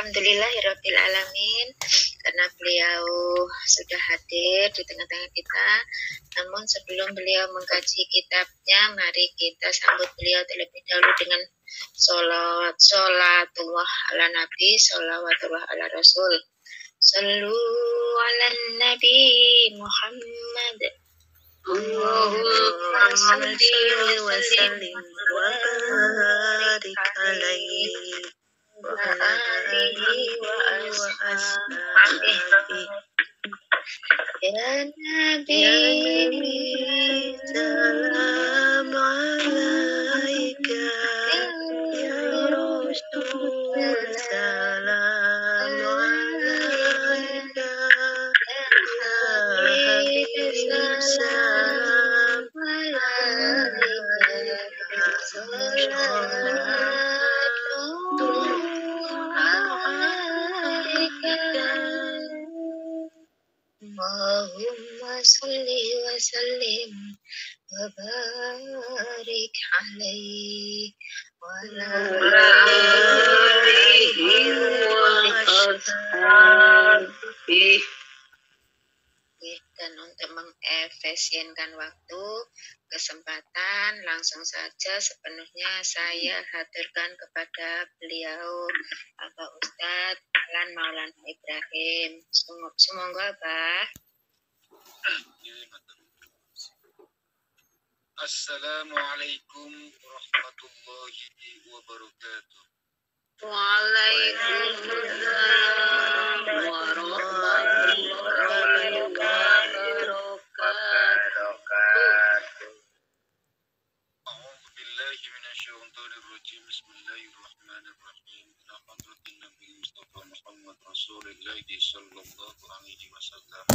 Alhamdulillahirabbil alamin, karena beliau sudah hadir di tengah-tengah kita. Namun sebelum beliau mengkaji kitabnya, mari kita sambut beliau terlebih dahulu dengan sholatullah ala nabi, sholawatullah ala rasul. Sallu ala nabi Muhammad. Allahumma salli wa sallim wa barik alaihi wa ala alihi wa ashabihi. Ya Nabi, salam alaika, ya Rasul, salam alaika, ya Habib, salam alaika, Allahumma salli wa sallim wa barik alaihi wa ala alihi wa ashabihi. Dan untuk mengefisienkan waktu, kesempatan, langsung saja sepenuhnya saya hadirkan kepada beliau Bapak Ustadz Alan Maulana Ibrahim. Semoga Pak. Assalamualaikum warahmatullahi wabarakatuh. Waalaikumsalam warahmatullahi wabarakatuh. A'udzu billahi minasyaitonir rajim. Bismillahirrahmanirrahim. Ila hadratin Nabi Mustafa Muhammad Rasulullah sallallahu alaihi wasallam.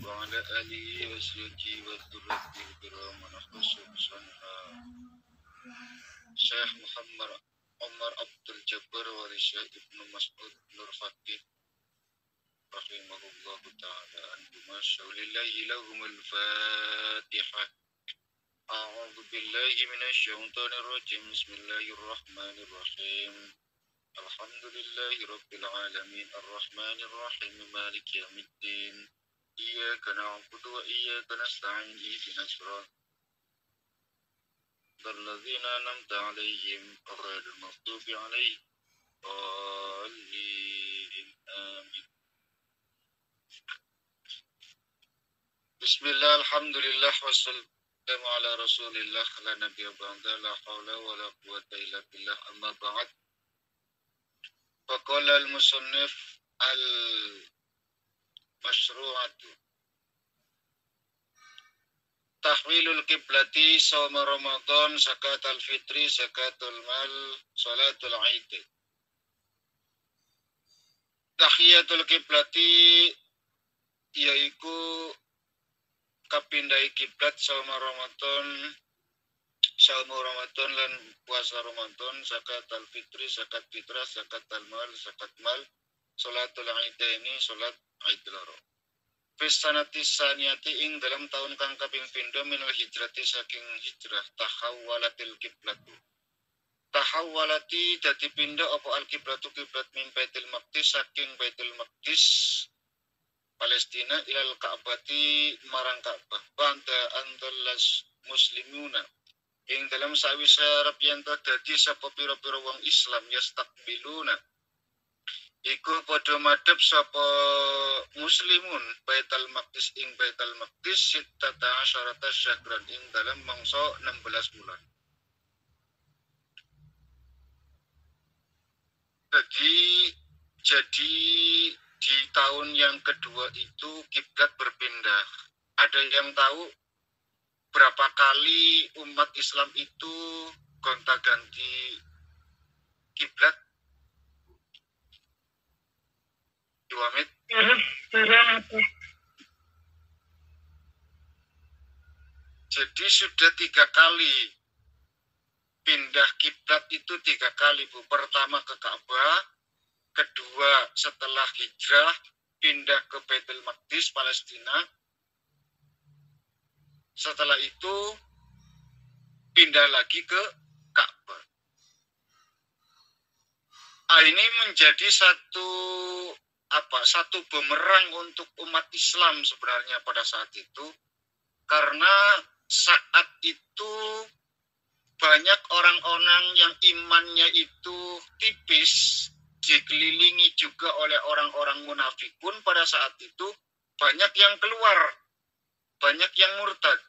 Wa ala alihi wa sahbihi wa dzurriyyatihi kiram wa nahmasu bisanha. Syekh Muhammad Umar Abdul Jabbar wa Syekh Ibnu Mas'ud Nur Faqih rahimahullahu ta'ala anhuma syaulillahi lahumul fatihah. A'udzu billahi minasyaitonir rajim. Bismillahirrahmanirrahim. Alhamdulillahi rabbil alamin arrahmanir rahim maliki yaumiddin. Iyyaka na'budu wa iyyaka nasta'in ihdinas siratal ladzina an'amta 'alaihim ghairil maghdubi 'alaihim waladdallin. Amin. Bismillah, alhamdulillah, wassalamu ala rasulillah, la nabiyya ba'da, la hawla wa la quwwata illa billah, amma ba'd. Faqala al-musannif al-mashru'atu tahwilul qiblati, shaum Ramadan, zakatul fitri, zakatul mal, salatul Aid. Tahiyatul qiblati yaiku kapindai kiblat saum Ramadan lan puasa Ramadan, zakatul fitri, zakat fitrah, zakatul mal, zakat mal, salatul Aid ini salat Aid loro. Fisanati saniyati ing dalam tahun kang kaping pindho minal hijrati saking hijrah, tahawwalatil kiblatu. Tahawwalati dadi pindho apa al kiblatu kiblat min Baitul Maqdis saking Baitul Maqdis Palestina ilal Ka'bati marang Ka'bah. Banda andalas muslimuna ing dalam sawise arep yen dadi sapa pira-pira wong Islam yastakbiluna iku padha madhep sapa muslimun Baitul Maqdis ing Baitul Maqdis sittata asyarata syahran ing dalam mangsa 16 bulan. Jadi di tahun yang kedua itu kiblat berpindah. Ada yang tahu berapa kali umat Islam itu gonta-ganti kiblat? Wamit. Jadi sudah 3 kali pindah kiblat itu 3 kali, Bu. Pertama ke Ka'bah, kedua setelah hijrah pindah ke Baitul Maqdis Palestina. Setelah itu pindah lagi ke Ka'bah. Ini menjadi satu bumerang untuk umat Islam sebenarnya pada saat itu, karena saat itu banyak orang-orang yang imannya itu tipis, dikelilingi juga oleh orang-orang munafikun. Pada saat itu banyak yang keluar, banyak yang murtad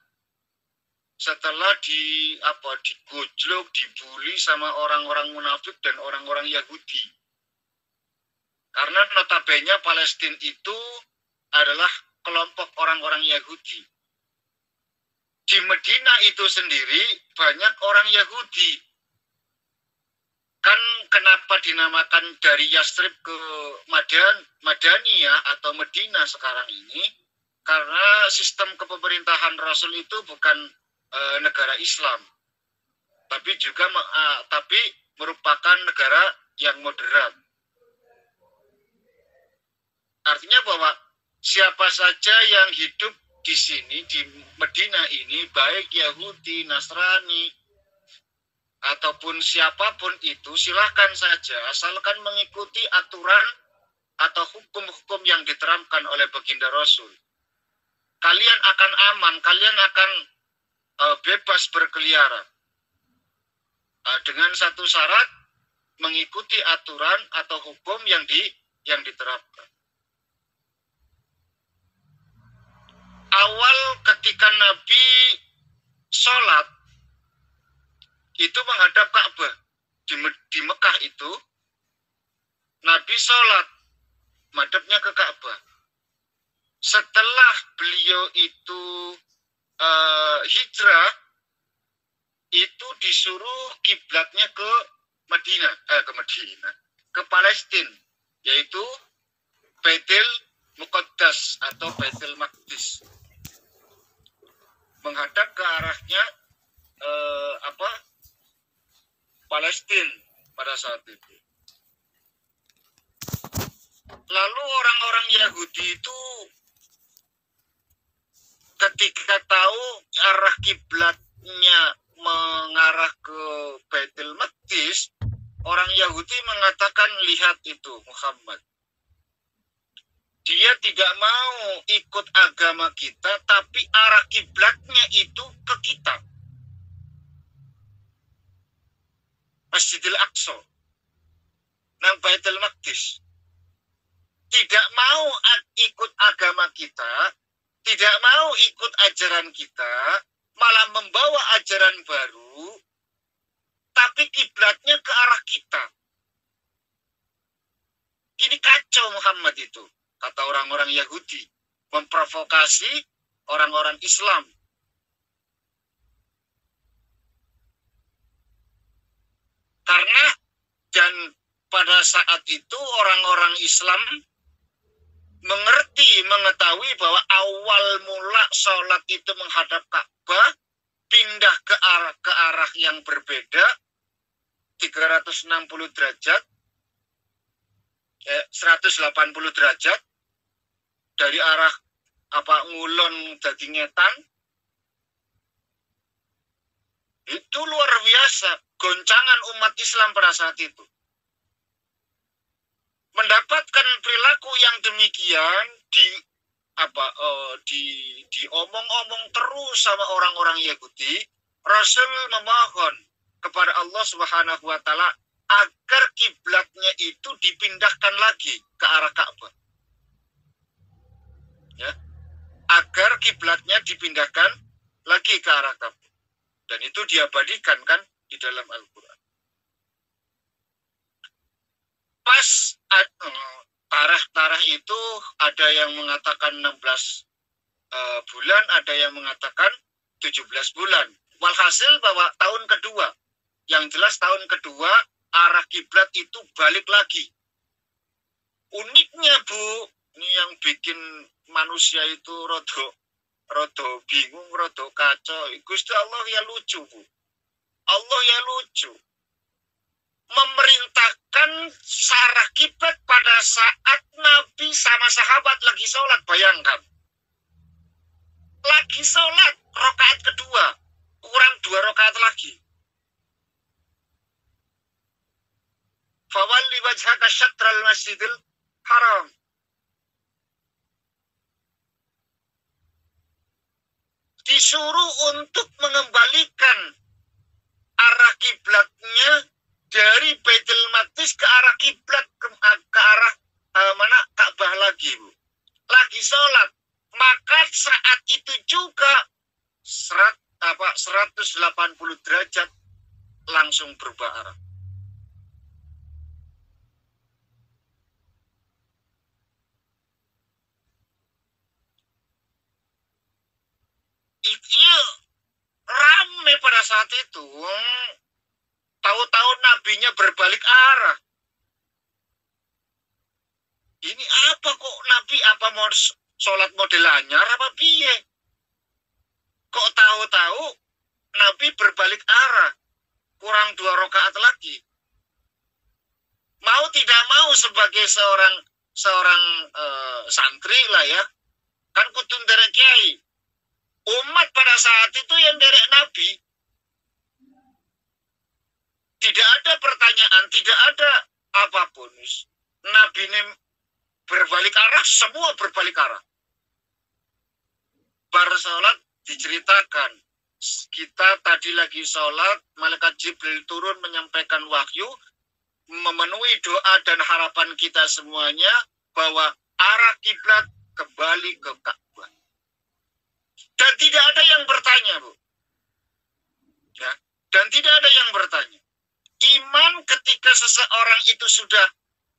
setelah digojlok, dibully sama orang-orang munafik dan orang-orang Yahudi. Karena notabene Palestina itu adalah kelompok orang-orang Yahudi. Di Medina itu sendiri banyak orang Yahudi. Kan kenapa dinamakan dari Yastrib ke Madaniyah atau Medina sekarang ini? Karena sistem kepemerintahan Rasul itu bukan negara Islam, tapi merupakan negara yang moderat. Artinya bahwa siapa saja yang hidup di sini, di Medina ini, baik Yahudi, Nasrani, ataupun siapapun itu, silahkan saja, asalkan mengikuti aturan atau hukum-hukum yang diterapkan oleh baginda Rasul. Kalian akan aman, kalian akan bebas berkeliaran. Dengan satu syarat, mengikuti aturan atau hukum yang diterapkan. Awal ketika Nabi sholat itu menghadap Ka'bah di Mekah itu, Nabi sholat madhabnya ke Ka'bah. Setelah beliau itu hijrah, itu disuruh kiblatnya ke Palestina, yaitu Baitul Muqaddas atau Baitul Maqdis, menghadap ke arahnya Palestina pada saat itu. Lalu orang-orang Yahudi itu ketika tahu arah kiblatnya mengarah ke Baitul Maqdis, orang Yahudi mengatakan, lihat itu Muhammad. Dia tidak mau ikut agama kita, tapi arah kiblatnya itu ke kita. Masjidil Aqsa, nang Baitul Maqdis. Tidak mau ikut agama kita, tidak mau ikut ajaran kita, malah membawa ajaran baru, tapi kiblatnya ke arah kita. Ini kacau Muhammad itu, kata orang-orang Yahudi, memprovokasi orang-orang Islam. Karena dan pada saat itu orang-orang Islam mengetahui bahwa awal mula sholat itu menghadap Ka'bah, pindah ke arah yang berbeda 360 derajat, 180 derajat dari arah ngulon dadi ngetan. Itu luar biasa goncangan umat Islam pada saat itu. Mendapatkan perilaku yang demikian diomong-omong terus sama orang-orang Yahudi, Rasul memohon kepada Allah Subhanahu wa taala agar kiblatnya itu dipindahkan lagi ke arah Ka'bah. Ya. Agar kiblatnya dipindahkan lagi ke arah Ka'bah. Dan itu diabadikan kan di dalam Al-Qur'an. Pas tarikh itu ada yang mengatakan 16 bulan, ada yang mengatakan 17 bulan. Walhasil bahwa tahun kedua, yang jelas tahun kedua arah kiblat itu balik lagi. Uniknya Bu, ini yang bikin manusia itu rodo bingung, rodo kacau. Gusti Allah ya lucu Bu. Allah ya lucu. Memerintahkan arah kiblat pada saat Nabi sama sahabat lagi sholat. Bayangkan, lagi sholat rakaat kedua, kurang 2 rakaat lagi. fawalli wajhaka syatral masjidil haram. Disuruh untuk mengembalikan arah kiblatnya dari Baitul Maqdis ke arah kiblat ke arah mana Ka'bah lagi, Bu. Lagi sholat. Maka saat itu juga 180 derajat langsung berubah arah. Itu rame pada saat itu. Tahu-tahu nabinya berbalik arah. Ini apa kok nabi, apa mau sholat model anyar apa piye? Kok tahu-tahu nabi berbalik arah, kurang 2 rakaat lagi. Mau tidak mau sebagai seorang santri lah ya, kan kudu nderek kiai. Umat pada saat itu yang nderek nabi. Tidak ada pertanyaan, tidak ada apapun. Nabi ini berbalik arah, semua berbalik arah. Bar sholat diceritakan, kita tadi lagi sholat, malaikat Jibril turun menyampaikan wahyu, memenuhi doa dan harapan kita semuanya bahwa arah kiblat kembali ke Ka'bah. Dan tidak ada yang bertanya, Bu. Ya, dan tidak ada yang bertanya. Iman ketika seseorang itu sudah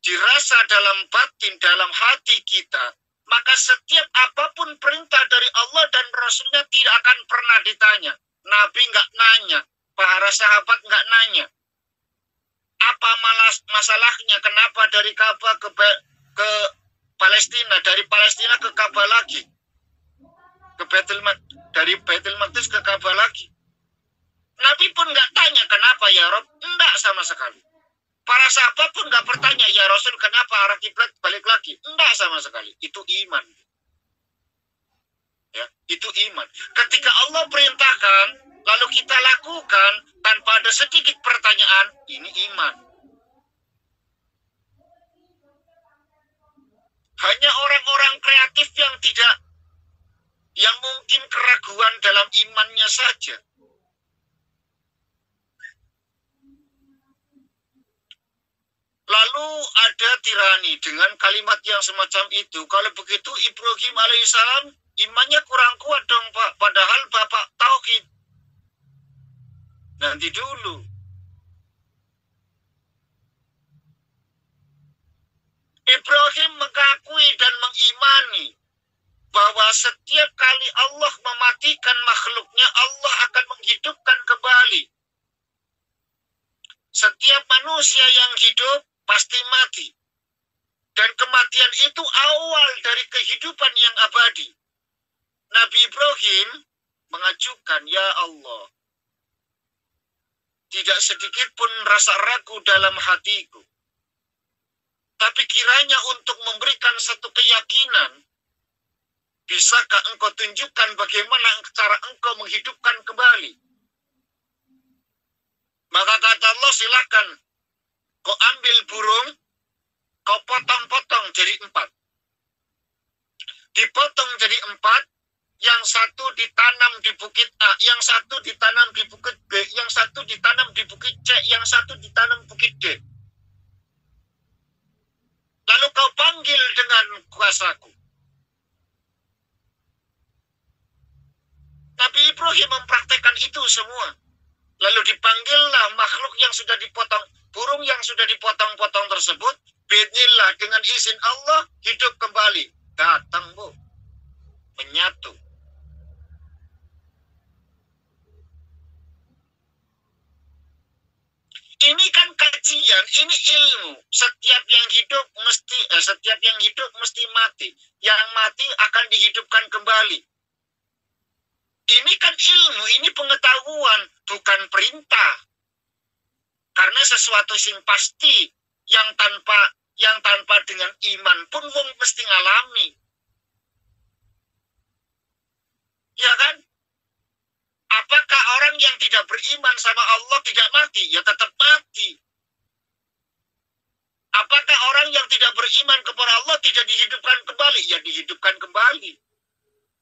dirasa dalam batin, dalam hati kita, maka setiap apapun perintah dari Allah dan Rasulnya tidak akan pernah ditanya. Nabi nggak nanya, para sahabat nggak nanya. Apa masalahnya? Kenapa dari Ka'bah ke Palestina, dari Palestina ke Ka'bah lagi, dari Baitul Maqdis ke Ka'bah lagi? Nabi pun nggak tanya kenapa ya Rob, enggak sama sekali. Para sahabat pun nggak bertanya, ya Rasul kenapa arah kiblat balik lagi? Enggak sama sekali. Itu iman. Ya, itu iman. Ketika Allah perintahkan, lalu kita lakukan tanpa ada sedikit pertanyaan, ini iman. Hanya orang-orang kreatif yang mungkin keraguan dalam imannya saja. Lalu ada tirani dengan kalimat yang semacam itu. Kalau begitu Ibrahim alaihissalam imannya kurang kuat dong Pak. Padahal Bapak tauhid. Nanti dulu. Ibrahim mengakui dan mengimani bahwa setiap kali Allah mematikan makhluknya, Allah akan menghidupkan kembali. Setiap manusia yang hidup pasti mati. Dan kematian itu awal dari kehidupan yang abadi. Nabi Ibrahim mengajukan, ya Allah, tidak sedikit pun rasa ragu dalam hatiku. Tapi kiranya untuk memberikan satu keyakinan, bisakah engkau tunjukkan bagaimana cara engkau menghidupkan kembali? Maka kata Allah, silakan kau ambil burung, kau potong-potong jadi 4. Dipotong jadi 4, yang satu ditanam di bukit A, yang satu ditanam di bukit B, yang satu ditanam di bukit C, yang satu ditanam bukit D. Lalu kau panggil dengan kuasaku. Nabi Ibrahim mempraktekkan itu semua. Lalu dipanggillah makhluk yang sudah dipotong, burung yang sudah dipotong-potong tersebut, biidznillah dengan izin Allah hidup kembali. Datang, Bu. Menyatu. Ini kan kajian, ini ilmu. Setiap yang hidup mesti mati. Yang mati akan dihidupkan kembali. Ini kan ilmu, ini pengetahuan, bukan perintah. Karena sesuatu yang pasti, yang tanpa dengan iman pun wong mesti ngalami. Ya kan? Apakah orang yang tidak beriman sama Allah tidak mati? Ya tetap mati. Apakah orang yang tidak beriman kepada Allah tidak dihidupkan kembali? Ya dihidupkan kembali.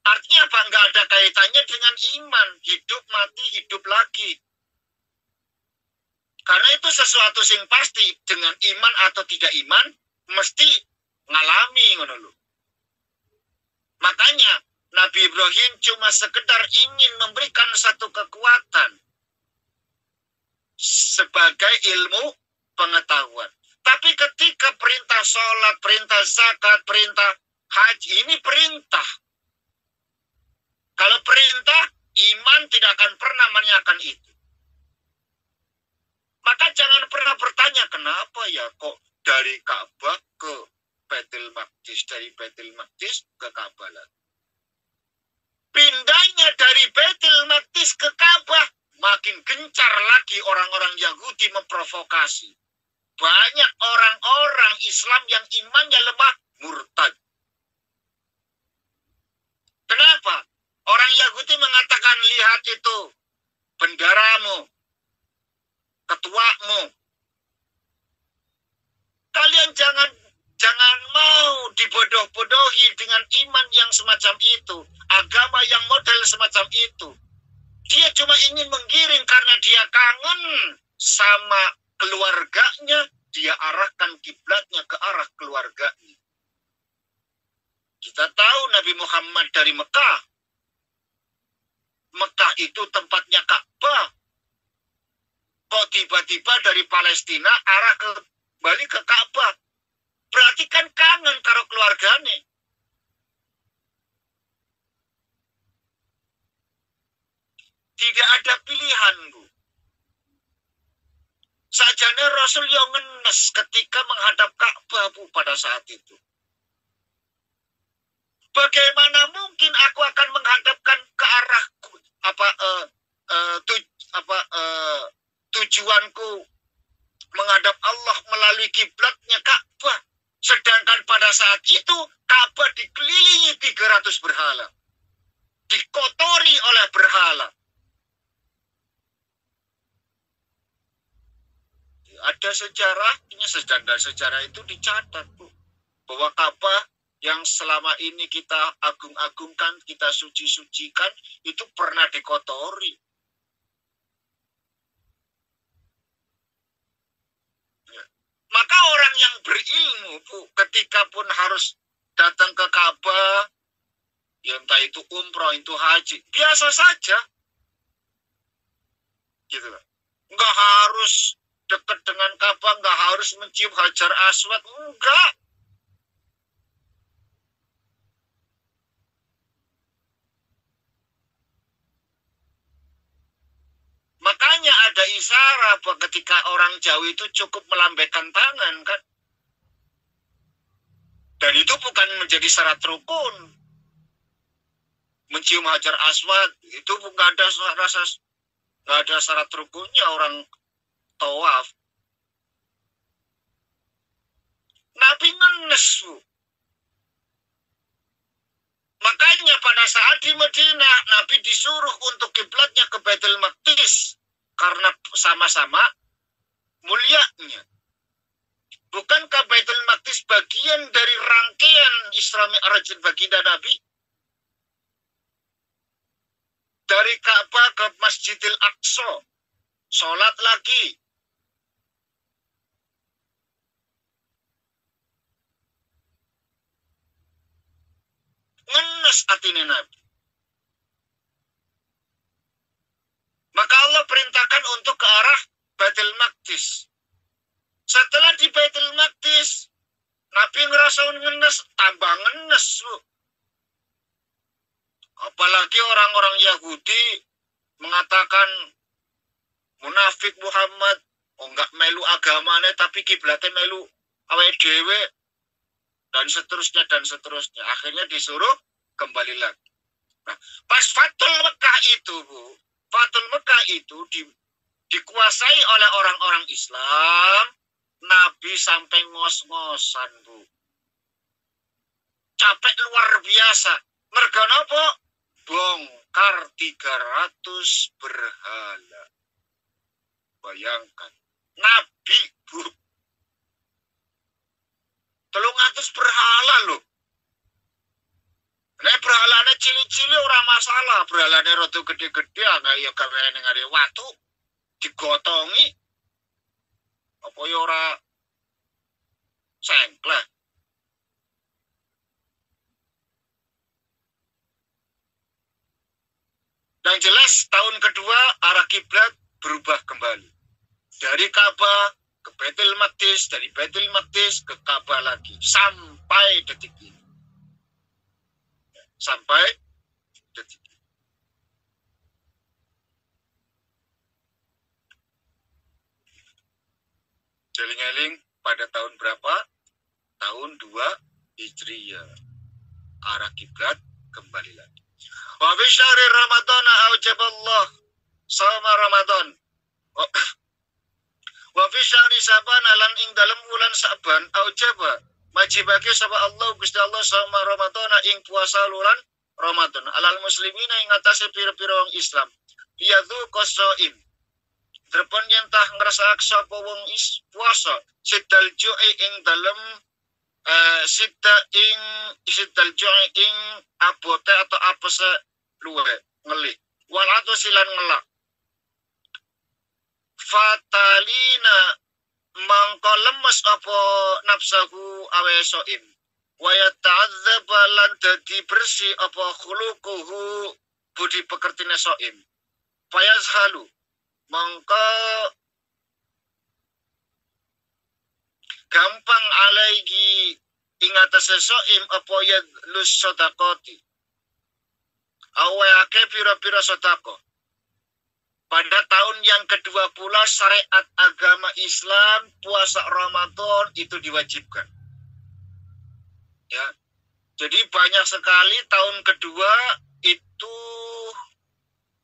Artinya apa? Nggak ada kaitannya dengan iman. Hidup, mati, hidup lagi. Karena itu sesuatu yang pasti. Dengan iman atau tidak iman, mesti ngalami. Makanya, Nabi Ibrahim cuma sekedar ingin memberikan satu kekuatan sebagai ilmu pengetahuan. Tapi ketika perintah sholat, perintah zakat, perintah haji, ini perintah. Kalau perintah, iman tidak akan pernah menanyakan itu. Maka jangan pernah bertanya, kenapa ya kok dari Ka'bah ke Baitul Maqdis, dari Baitul Maqdis ke Ka'bah lagi. Pindahnya dari Baitul Maqdis ke Ka'bah, makin gencar lagi orang-orang Yahudi memprovokasi. Banyak orang-orang Islam yang imannya lemah, murtad. Kenapa? Orang Yahudi mengatakan, lihat itu, benderamu, ketuamu. Kalian jangan mau dibodoh-bodohi dengan iman yang semacam itu, agama yang model semacam itu. Dia cuma ingin menggiring karena dia kangen sama keluarganya, dia arahkan kiblatnya ke arah keluarganya. Kita tahu Nabi Muhammad dari Mekah. Mekah itu tempatnya Ka'bah. Kok tiba-tiba dari Palestina arah kembali ke Ka'bah? Berarti kan kangen karo keluarganya. Tidak ada pilihan, Bu. Sajane Rasul yang ngenes ketika menghadap Ka'bah, Bu, pada saat itu. Bagaimana mungkin aku akan menghadapkan ke arah tujuanku menghadap Allah melalui kiblatnya Ka'bah. Sedangkan pada saat itu Ka'bah dikelilingi 300 berhala. Dikotori oleh berhala. Ada sejarahnya, sejarah itu dicatat, Bu. Bahwa Ka'bah yang selama ini kita agung-agungkan, kita suci-sucikan, itu pernah dikotori. Ya. Maka orang yang berilmu, Bu, ketika pun harus datang ke Ka'bah, ya entah itu umroh, itu haji, biasa saja. Gitu loh. Nggak harus dekat dengan Ka'bah, nggak harus mencium Hajar Aswad, enggak. Makanya ada isyarat bahwa ketika orang Jawa itu cukup melambaikan tangan, kan? Dan itu bukan menjadi syarat rukun. Mencium Hajar Aswad itu nggak ada syarat rukunnya orang tawaf. Nabi ngenes, Bu. Makanya pada saat di Madinah, Nabi disuruh untuk kiblatnya ke Baitul Maqdis. Karena sama-sama mulianya. Bukankah Baitul Maqdis bagian dari rangkaian Isra Mi'raj baginda Nabi? Dari Ka'bah ke Masjidil Aqsa. Sholat lagi. Ngenes atine Nabi. Maka Allah perintahkan untuk ke arah Baitul Maqdis. Setelah di Baitul Maqdis, Nabi ngerasa ngenes, tambah ngenes, Bu. Apalagi orang-orang Yahudi mengatakan munafik Muhammad, enggak melu agamanya tapi kiblatnya melu awake dhewe, dan seterusnya dan seterusnya. Akhirnya disuruh kembali lagi. Nah, pas Fathul Mekah itu, Bu, Fathul Mekah itu dikuasai oleh orang-orang Islam. Nabi sampai ngos-ngosan, Bu. Capek luar biasa. Mergo napa? Bongkar 300 berhala. Bayangkan. Nabi, Bu. 300 berhala loh. Nek berhalane cili-cili ora masalah, berhalane rada gede-gede ana ya gaweane ngare watu digotongi. Apa ya ora sengkleh. Yang jelas tahun kedua arah kiblat berubah kembali. Dari Ka'bah ke Baitul Maqdis, dari Baitul Maqdis ke Ka'bah lagi sampai detik ini. Sampai detik ini. Jeling-jeling pada tahun berapa? Tahun 2 Hijriyah. Arah kiblat kembali lagi. Wa fi syahri Ramadan aujaballah sama Ramadan. Wa fi syahri Saban lan ing dalem wulan Saban aujaba majibake sapa Allah Gusti Allah sama Ramadan ing puasa wulan Ramadan alal muslimina ing atase pira-pira wong Islam. Yadhu qasaim. Drepon yen tah ngrasake sapa wong puasa sidal ju'i ing dalem sidal ju'i ing abote atau apese luwe ngelih wal silan ngelak fatalina mangko lemes apa nafsahu awe soim wa yata'adzab lan dadi bersih apa khuluquhu budi pekertine soim fayazhalu mangko gampang alaihi ing atase soim apa ya lus sedekati awake pira-pira sedekah. Pada tahun yang kedua pula syariat agama Islam puasa Ramadan itu diwajibkan. Ya. Jadi banyak sekali tahun kedua itu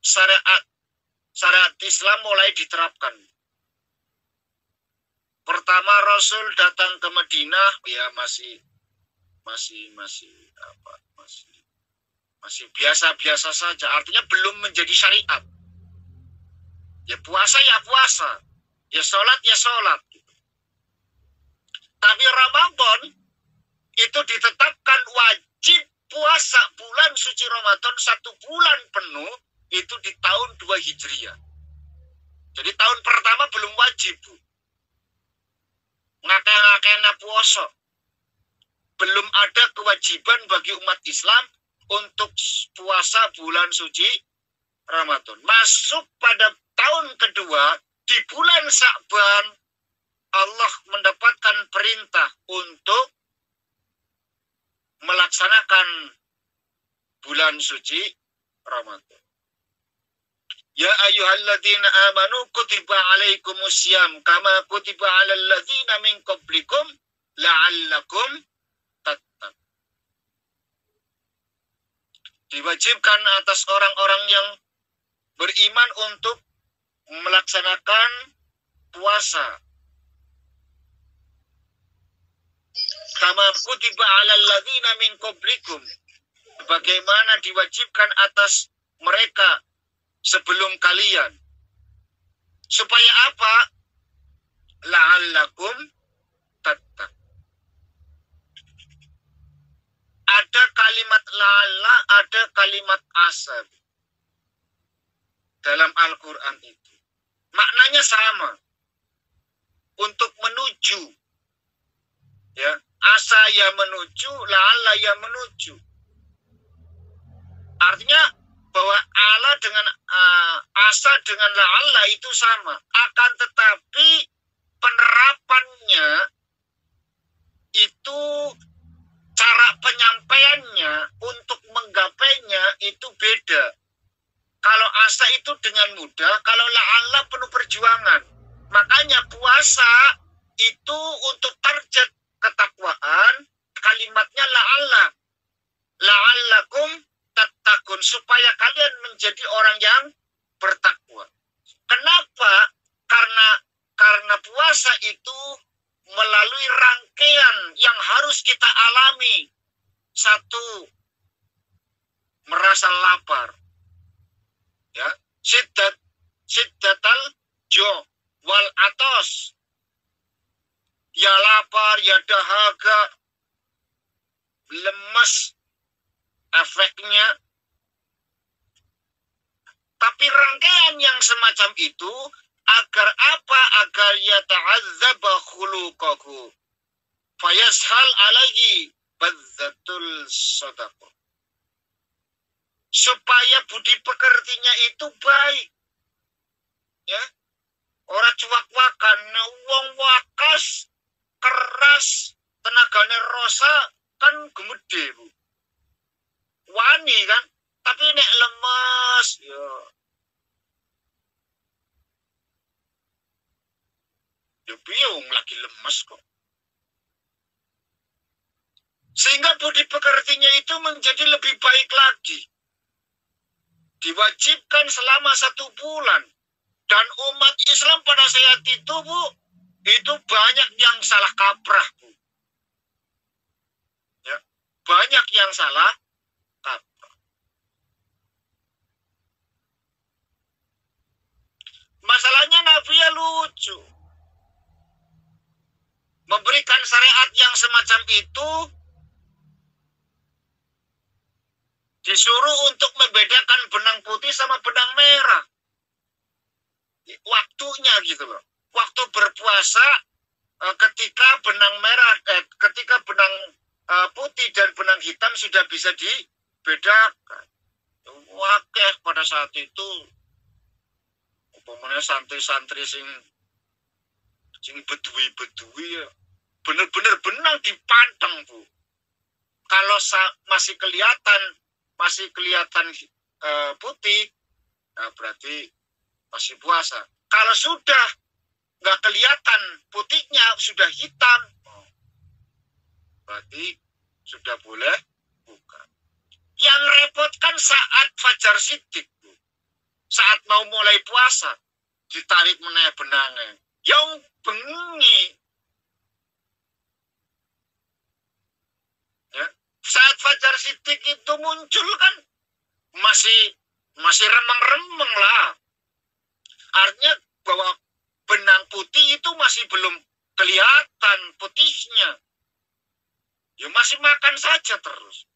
syariat Islam mulai diterapkan. Pertama Rasul datang ke Madinah ya masih biasa-biasa saja. Artinya belum menjadi syariat. Ya puasa, ya sholat. Gitu. Tapi Ramadan itu ditetapkan wajib puasa bulan suci Ramadan 1 bulan penuh itu di tahun 2 Hijriyah. Jadi tahun pertama belum wajib, Bu. Ngake-ngakena puasa. Belum ada kewajiban bagi umat Islam untuk puasa bulan suci Ramadan. Masuk pada tahun kedua, di bulan Sya'ban, Allah mendapatkan perintah untuk melaksanakan bulan suci Ramadan. Ya ayyuhalladzina amanu kutiba alaikumusiyam kama kutiba alal ladzina min qablikum la'allakum tattaqun. Diwajibkan atas orang-orang yang beriman untuk melaksanakan puasa. Kama kutiba alal ladzina min qablikum. Bagaimana diwajibkan atas mereka sebelum kalian. Supaya apa? La'allakum tattaqun. Ada kalimat la'alla, ada kalimat asa dalam Al-Quran itu. Maknanya sama. Untuk menuju. Ya, asa ya menuju, la'alla ya menuju. Artinya bahwa Allah dengan asa dengan la'alla itu sama. Akan tetapi penerapannya itu cara penyampaiannya untuk menggapainya itu beda. Kalau asa itu dengan mudah, kalau la'alla penuh perjuangan. Makanya puasa itu untuk target ketakwaan, kalimatnya la'alla. La'allakum tattaqun, supaya kalian menjadi orang yang bertakwa. Kenapa? Karena puasa itu melalui rangkaian yang harus kita alami. Satu, merasa lapar. Ya, siddatal jo wal atos. Ya lapar, ya dahaga, lemas efeknya. Tapi rangkaian yang semacam itu agar apa? Agar yata'adzaba khuluqahu fayashal alaihi badzatul sadaqah. Supaya budi pekertinya itu baik. Ya. Orang cuak-wakan, wong wakas, keras, tenagane rosa kan gemede, Bu. Wani kan, tapi nek lemes ya biung lagi lemes kok. Sehingga budi pekertinya itu menjadi lebih baik lagi. Diwajibkan selama 1 bulan. Dan umat Islam pada saat itu, Bu, itu banyak yang salah kaprah, Bu. Ya, banyak yang salah kaprah. Masalahnya Nabi ya lucu. Memberikan syariat yang semacam itu disuruh untuk membedakan benang putih sama benang merah. Waktunya gitu loh. Waktu berpuasa ketika benang merah, ketika benang putih dan benang hitam sudah bisa dibedakan. Wakeh pada saat itu, umpamanya santri-santri sing bedui ya, bener-bener benang dipanteng, Bu. Kalau masih kelihatan putih, nah berarti masih puasa. Kalau sudah nggak kelihatan putihnya, sudah hitam, berarti sudah boleh buka. Yang repot kan saat fajar sidik, Bu. Saat mau mulai puasa, ditarik meneh benangnya. Yang bengi. Ya. Saat fajar sidik itu muncul kan masih remeng-remeng lah. Artinya bahwa benang putih itu masih belum kelihatan putihnya. Ya masih makan saja terus.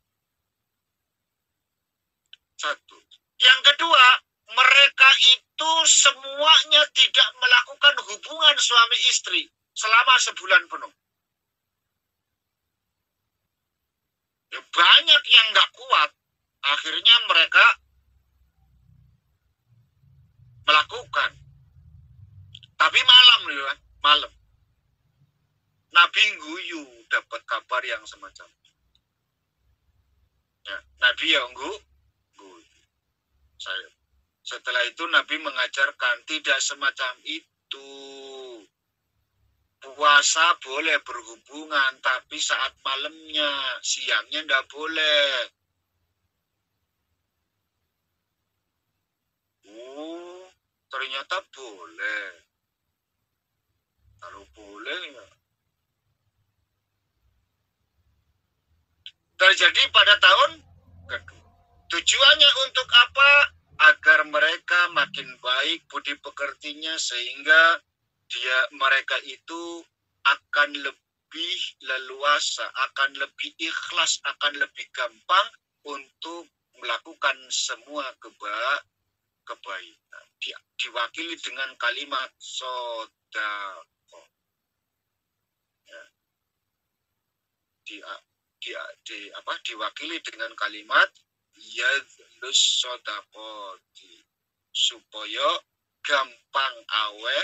Satu. Yang kedua, mereka itu semuanya tidak melakukan hubungan suami istri selama sebulan penuh. Ya, banyak yang nggak kuat. Akhirnya mereka melakukan. Tapi malam loh, malam. Nabi guyu dapat kabar yang semacam itu. Ya, Nabi yang guyu. Setelah itu Nabi mengajarkan tidak semacam itu. Puasa boleh berhubungan, tapi saat malamnya, siangnya enggak boleh. Ternyata boleh. Kalau boleh ya. Terjadi pada tahun kedua. Tujuannya untuk apa? Agar mereka makin baik budi pekertinya, sehingga mereka itu akan lebih leluasa, akan lebih ikhlas, akan lebih gampang untuk melakukan semua kebaikan. Diwakili dengan kalimat sodako. Ya. Diwakili dengan kalimat yadlus sodakoti, supaya gampang aweh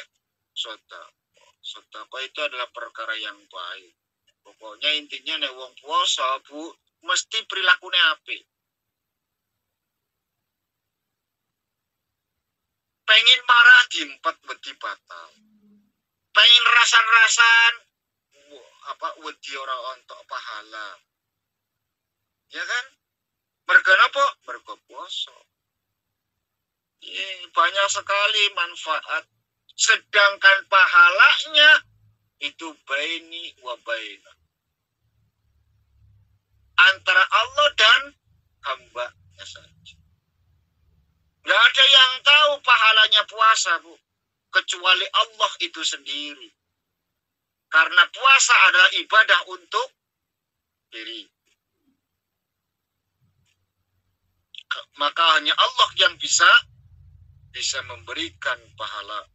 sodako. Sodako itu adalah perkara yang baik. Pokoknya intinya nek wong puasa, Bu, mesti perilakunya apik. Pengen marah diempet wedi batal. Pengen rasan-rasan wedi ora ontok pahala. Ya kan? Mergo napa? Mergo puasa. Banyak sekali manfaat. Sedangkan pahalanya itu baini wa baina. Antara Allah dan hamba-Nya saja. Nggak ada yang tahu pahalanya puasa, Bu, kecuali Allah itu sendiri. Karena puasa adalah ibadah untuk diri. maka hanya Allah yang bisa memberikan pahala.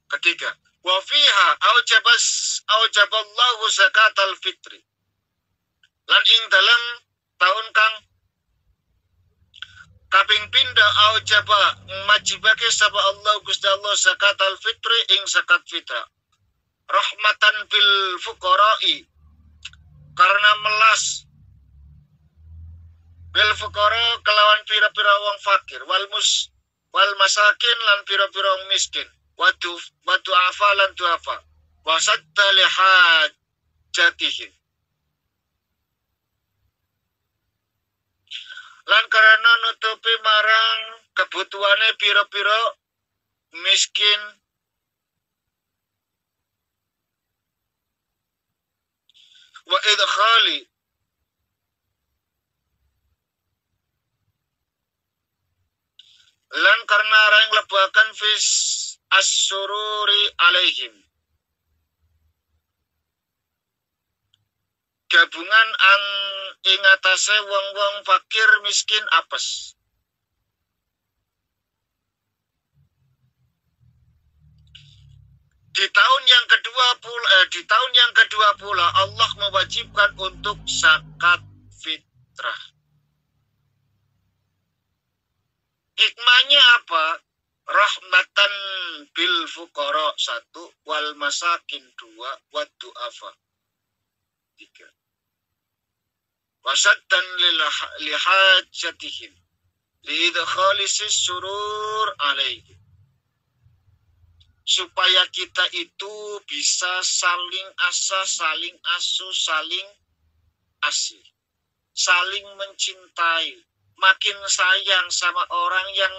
Ketiga, wa fiha aujaballahu zakatal fitri. Lan ing dalam tahun kang kaping pinda aujaba majibake sapa Allah Gusti Allah zakatal fitri ing zakat fitrah. Rahmatan bil fuqara'i, karena melas bil fuqara kelawan pira-pira wong fakir, wal masakin lan pira-pira wong miskin, wadu afa lan duafa, wasadda lihajatihim, lan karena nutupi marang kebutuhane pira-pira miskin, wa idkhali lan karena yang lebakan fis as-sururi alaihim, gabungan ing atase wong-wong fakir miskin apes. Di tahun yang kedua pula Allah mewajibkan untuk zakat fitrah. Hikmahnya apa? Rahmatan bil fuqara 1, wal masakin 2, wad du'afa 3. Wasaddan lihajatihim liidkhalisis surur alaihim, supaya kita itu bisa saling asa, saling asu, saling asih, saling mencintai, makin sayang sama orang yang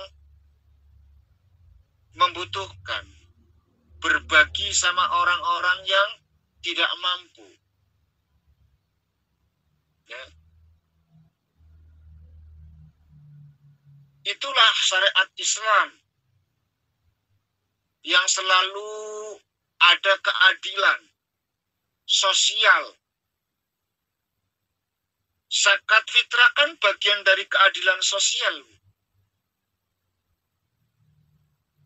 membutuhkan, berbagi sama orang-orang yang tidak mampu. Ya. Itulah syariat Islam yang selalu ada keadilan sosial. Zakat fitrah kan bagian dari keadilan sosial.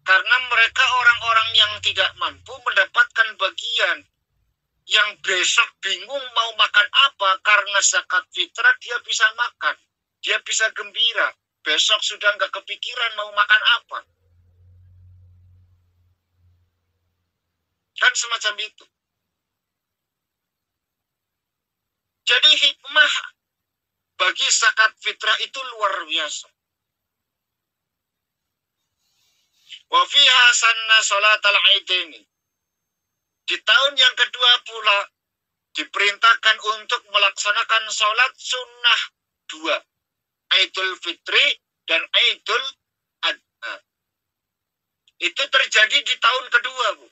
Karena mereka orang-orang yang tidak mampu mendapatkan bagian, yang besok bingung mau makan apa, karena zakat fitrah dia bisa makan, dia bisa gembira, besok sudah nggak kepikiran mau makan apa. Kan semacam itu. Jadi hikmah bagi zakat fitrah itu luar biasa. Wa fiha sanna salatal aidaini. Di tahun yang kedua pula diperintahkan untuk melaksanakan sholat sunnah 2, Idul Fitri dan Idul Adha. Itu terjadi di tahun kedua, Bu.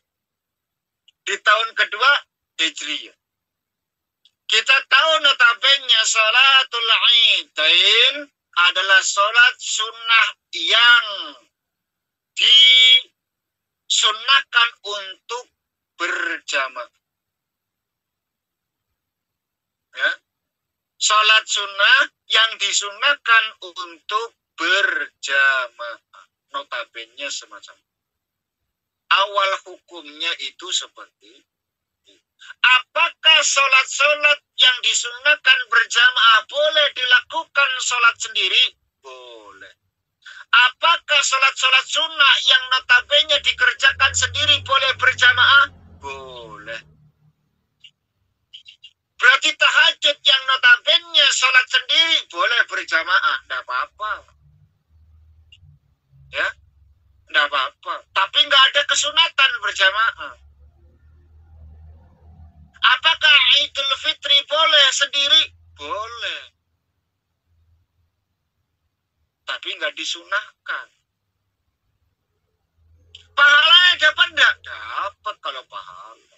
Di tahun kedua Hijriyah. Kita tahu notabene sholatul Aidain adalah sholat sunnah yang disunnahkan untuk berjamaah. Ya. Sholat sunnah yang disunnahkan untuk berjamaah. Notabene semacam. Awal hukumnya itu seperti ini. Apakah sholat-sholat yang disunnahkan berjamaah boleh dilakukan sholat sendiri? Boleh. Apakah sholat-sholat sunnah yang notabene dikerjakan sendiri boleh berjamaah? Boleh. Berarti tahajud yang notabene sholat sendiri boleh berjamaah, tidak apa-apa. Ya, tidak apa-apa. Tapi nggak ada kesunatan berjamaah. Apakah Idul Fitri boleh sendiri? Boleh. Tapi nggak disunahkan. Pahalanya dapat nggak? Dapat kalau pahala.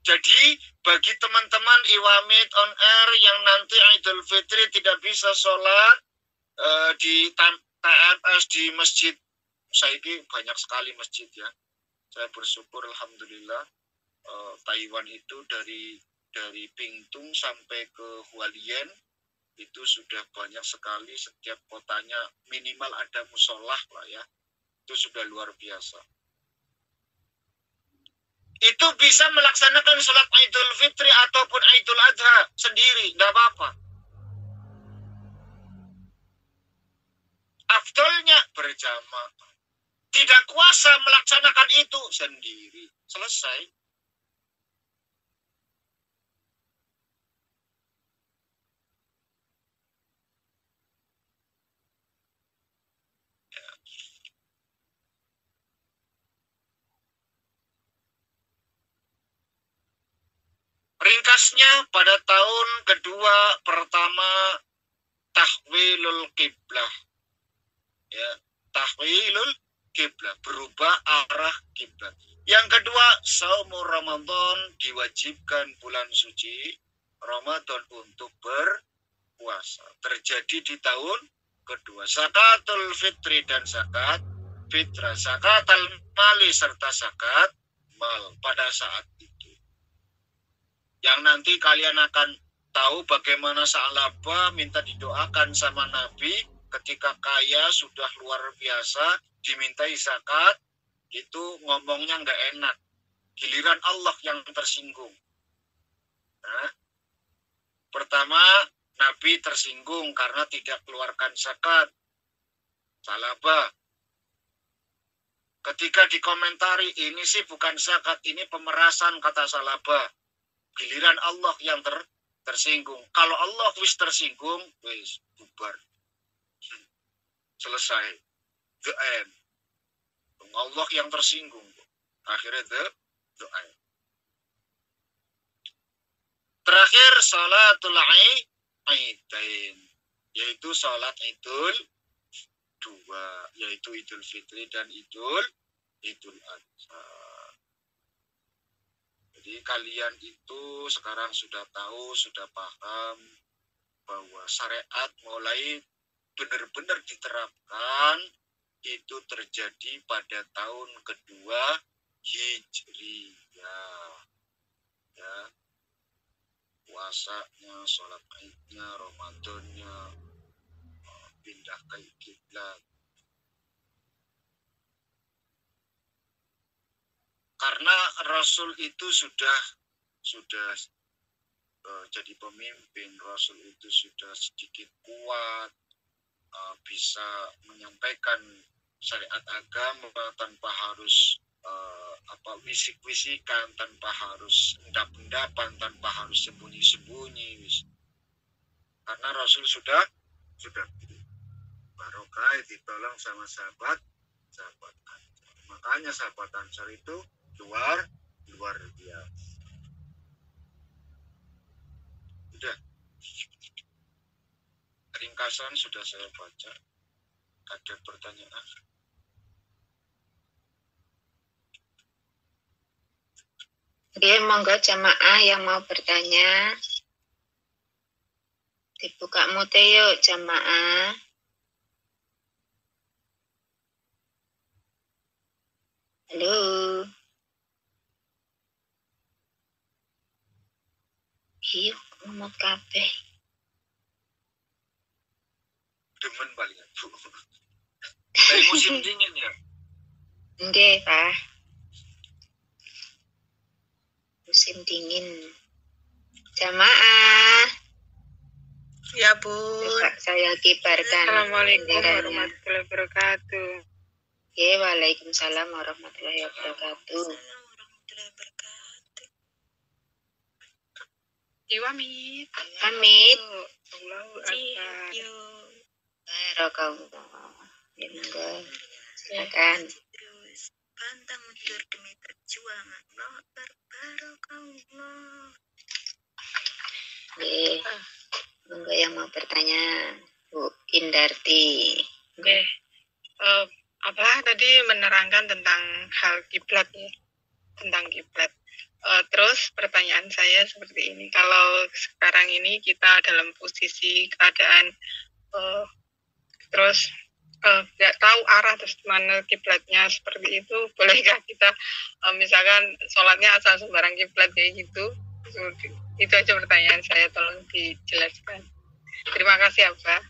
Jadi bagi teman-teman Iwamid on air yang nanti Idul Fitri tidak bisa sholat di TMS di masjid, saya ini banyak sekali masjid ya. Saya bersyukur alhamdulillah Taiwan itu dari Pingtung sampai ke Hualien itu sudah banyak sekali, setiap kotanya minimal ada musolah lah ya, itu sudah luar biasa. Itu bisa melaksanakan sholat Idul Fitri ataupun Idul Adha sendiri, tidak apa-apa. Afdolnya berjamaah. Tidak kuasa melaksanakan itu sendiri, selesai. Ringkasnya pada tahun kedua pertama tahwilul kiblah. Ya, tahwilul kiblah, berubah arah kiblat. Yang kedua, saumur Ramadan, diwajibkan bulan suci Ramadan untuk berpuasa. Terjadi di tahun kedua. Zakatul fitri dan zakat fitrah, zakat al-mali serta zakat mal pada saat itu. Yang nanti kalian akan tahu bagaimana Sa'labah minta didoakan sama Nabi ketika kaya sudah luar biasa, dimintai zakat, itu ngomongnya nggak enak. Giliran Allah yang tersinggung. Nah, pertama, Nabi tersinggung karena tidak keluarkan zakat. Sa'labah. Ketika dikomentari, ini sih bukan zakat, ini pemerasan, kata Sa'labah. Giliran Allah yang tersinggung. Kalau Allah wis tersinggung, wis bubar. Selesai. The end. Allah yang tersinggung. Akhirnya the end. Terakhir, salatul Aidain. Yaitu salat Idul dua. Yaitu Idul Fitri dan Idul Adha. Jadi kalian itu sekarang sudah tahu, sudah paham bahwa syariat mulai benar-benar diterapkan itu terjadi pada tahun kedua Hijriyah. Ya. Puasanya, sholat Idnya, Ramadannya, pindah ke kiblat. Karena Rasul itu sudah jadi pemimpin, Rasul itu sudah sedikit kuat, bisa menyampaikan syariat agama tanpa harus wisik-wisikan, tanpa harus endap-endapan, tanpa harus sembunyi-sembunyi. Karena Rasul sudah barokah ditolong sama sahabat Ansar. Makanya sahabat Ansar itu luar biasa. Udah. Ringkasan sudah saya baca. Ada pertanyaan? Oke, monggo jamaah yang mau bertanya. Dibuka mute yuk jamaah. Halo. Iya, ngomong kabeh. Demen paling Bu. Dari musim dingin ya? Nggih, Pak. Musim dingin. Jamaah. Ya, Bu. Saya kibarkan. Assalamualaikum warahmatullahi wabarakatuh. Oke, waalaikumsalam warahmatullahi wabarakatuh. Pamit. Pamit. Allahu Akbar. Barakallah. Silakan. Terus pantang mundur demi perjuangan. Allah barakallah. Oke. Monggo yang mau bertanya, Bu Indarti. Oke. Tadi menerangkan tentang hal kiblat ya, tentang kiblat. Terus pertanyaan saya seperti ini, kalau sekarang ini kita dalam posisi keadaan terus tidak tahu arah terus mana kiblatnya seperti itu, bolehkah kita misalkan sholatnya asal sembarang kiblat kayak gitu? Itu aja pertanyaan saya, tolong dijelaskan. Terima kasih Abah.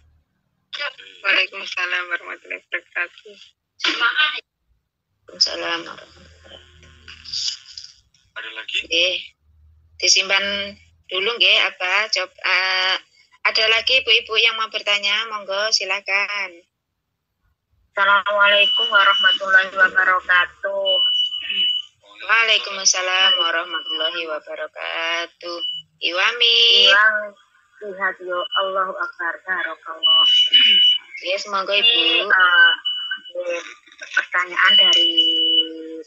Waalaikumsalam warahmatullahi wabarakatuh. Waalaikumsalam. Ada lagi? Disimpan dulu nggih apa? Coba ada lagi ibu-ibu yang mau bertanya, monggo silakan. Assalamualaikum warahmatullahi wabarakatuh. Waalaikumsalam warahmatullahi wabarakatuh. Iwami. Iwang lihat yo Allahu Akbar barakallah. Yes, monggo Ibu. Pertanyaan dari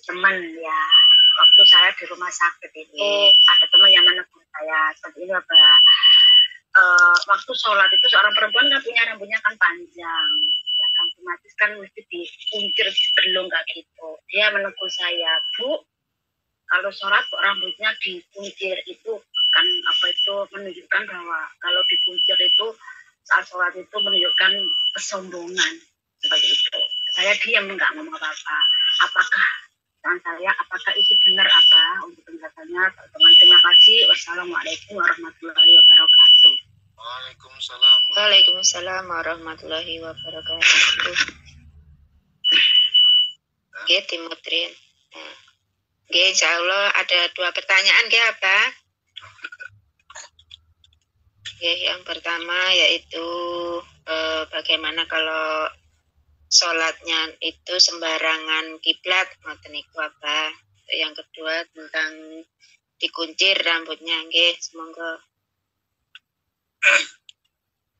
teman ya. Waktu saya di rumah sakit ini ada teman yang menegur saya seperti ini Bapak. Waktu sholat itu seorang perempuan kan punya rambutnya kan panjang. Kan otomatis kan mesti dikuncir dibelung kayak gitu. Dia menegur saya, Bu, kalau sholat kok rambutnya dikuncir, itu kan apa itu menunjukkan bahwa kalau dikuncir itu saat sholat itu menunjukkan kesombongan seperti itu. Saya diam nggak ngomong apa-apa. Apakah itu benar apa untuk penjelasannya? Teman, terima kasih. Wassalamualaikum warahmatullahi wabarakatuh. Waalaikumsalam. Waalaikumsalam warahmatullahi wabarakatuh. Oke, Timotrin. Oke, insya Allah ada 2 pertanyaan ke apa? Oke, yang pertama yaitu bagaimana kalau sholatnya itu sembarangan kiblat, ngoten niku apa? Yang kedua tentang dikuncir rambutnya, nggih, semoga.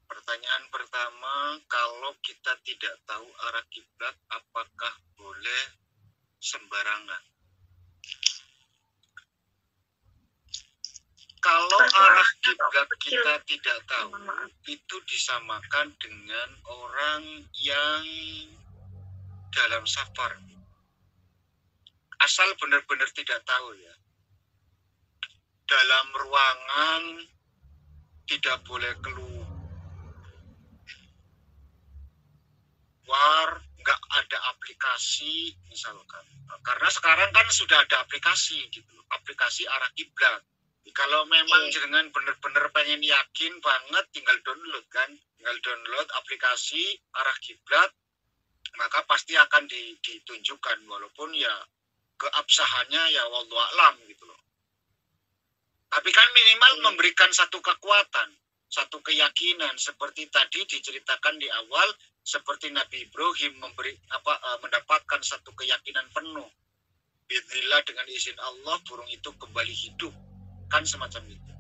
Pertanyaan pertama, kalau kita tidak tahu arah kiblat, apakah boleh sembarangan? Kalau arah kiblat kita tidak tahu, itu disamakan dengan orang yang dalam safar. Asal benar-benar tidak tahu ya. Dalam ruangan tidak boleh keluar, nggak ada aplikasi misalkan. Karena sekarang kan sudah ada aplikasi gitu, aplikasi arah kiblat. Kalau memang jenengan benar-benar pengen yakin banget, tinggal download aplikasi arah kiblat, maka pasti akan ditunjukkan, walaupun ya keabsahannya ya wallahu a'lam gitu loh. Tapi kan minimal memberikan satu kekuatan, satu keyakinan, seperti tadi diceritakan di awal, seperti Nabi Ibrahim mendapatkan satu keyakinan penuh. Bismillah, dengan izin Allah burung itu kembali hidup. Kan semacam itu.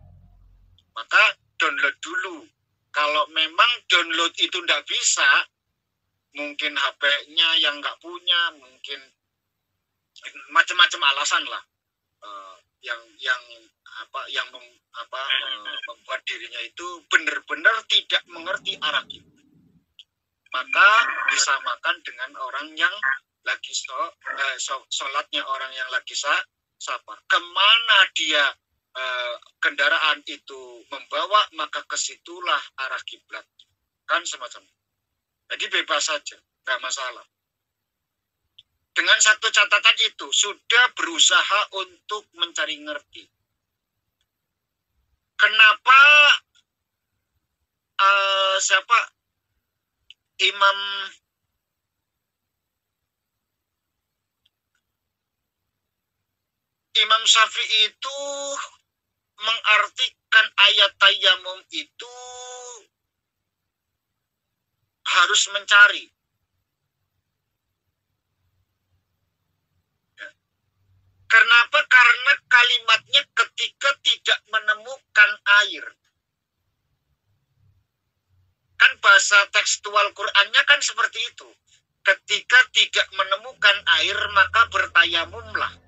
Maka download dulu. Kalau memang download itu tidak bisa, mungkin HP-nya yang nggak punya, mungkin macam-macam alasan lah, yang membuat dirinya itu benar-benar tidak mengerti arah kiblat. Maka disamakan dengan orang yang lagi sholatnya orang yang lagi safar. Kemana dia kendaraan itu membawa, maka kesitulah arah kiblat. Kan semacam itu. Jadi bebas saja, nggak masalah. Dengan satu catatan itu, sudah berusaha untuk mencari ngerti. Kenapa Imam Syafi'i itu mengartikan ayat tayamum itu harus mencari. Ya. Kenapa? Karena kalimatnya ketika tidak menemukan air. Kan bahasa tekstual Qur'annya kan seperti itu. Ketika tidak menemukan air, maka bertayamumlah.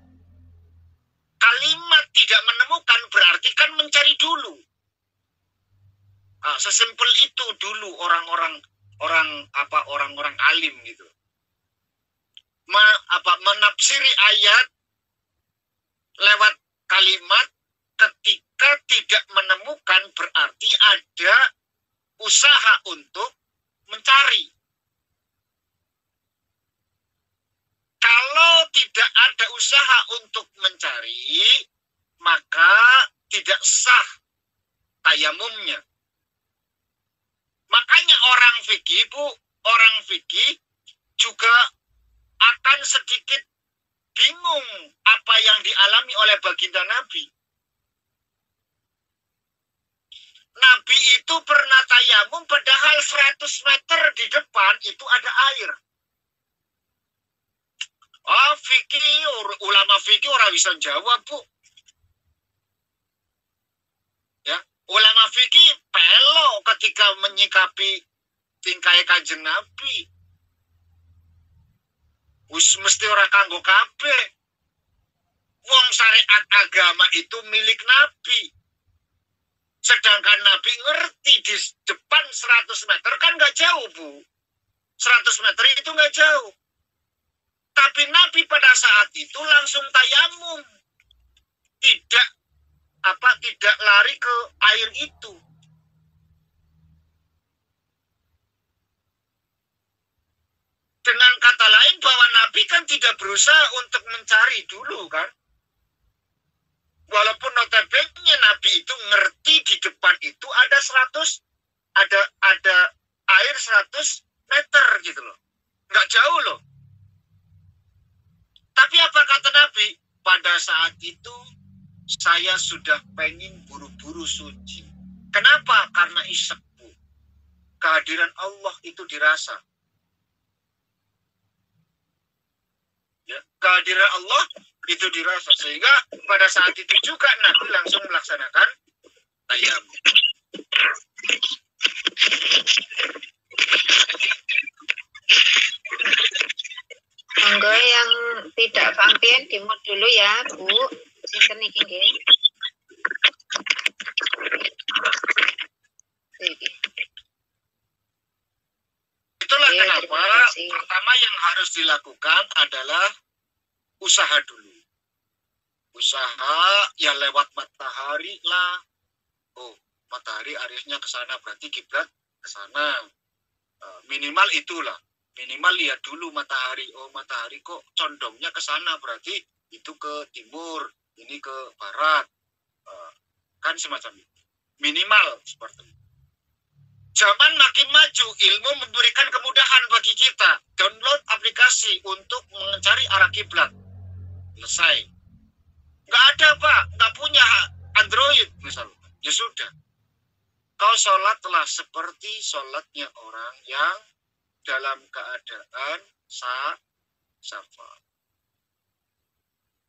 Kalimat tidak menemukan berarti kan mencari dulu. Sesimpel itu dulu orang-orang alim gitu. Menafsiri ayat lewat kalimat ketika tidak menemukan berarti ada usaha untuk mencari. berusaha untuk mencari, maka tidak sah tayamumnya. Makanya orang fikih juga akan sedikit bingung apa yang dialami oleh baginda Nabi. Nabi itu pernah tayamum padahal 100 meter di depan itu ada air. Ulama fikih orang bisa jawab, Bu. Ya, ulama fikih pelo ketika menyikapi tingkai Kanjeng Nabi. Mesti ora kanggo kabeh. Wong syariat agama itu milik Nabi. Sedangkan Nabi ngerti di depan 100 meter kan nggak jauh, Bu. 100 meter itu nggak jauh. Tapi Nabi pada saat itu langsung tayamum. Tidak lari ke air itu. Dengan kata lain bahwa Nabi kan tidak berusaha untuk mencari dulu kan. Walaupun notabene Nabi itu ngerti di depan itu ada air 100 meter gitu loh. Nggak jauh loh. Tapi apa kata Nabi? Pada saat itu saya sudah pengen buru-buru suci. Kenapa? Karena isyakku. Kehadiran Allah itu dirasa. Ya, kehadiran Allah itu dirasa. Sehingga pada saat itu juga Nabi langsung melaksanakan tayamum. Monggo yang tidak VPN di mute dulu ya, Bu. Sinten iki nggih. Itulah Oke, kenapa terima kasih. pertama yang harus dilakukan adalah usaha dulu. Usaha ya lewat matahari lah. Oh, matahari arahnya ke sana berarti kiblat ke sana. Minimal itulah. Minimal lihat dulu matahari. Oh, matahari kok condongnya ke sana berarti itu ke timur, ini ke barat. Kan semacam itu. Minimal seperti itu. Zaman makin maju, ilmu memberikan kemudahan bagi kita. Download aplikasi untuk mencari arah kiblat. Selesai. Nggak ada, Pak. Nggak punya Android, misalnya. Ya sudah. Kau sholatlah seperti sholatnya orang yang dalam keadaan safar.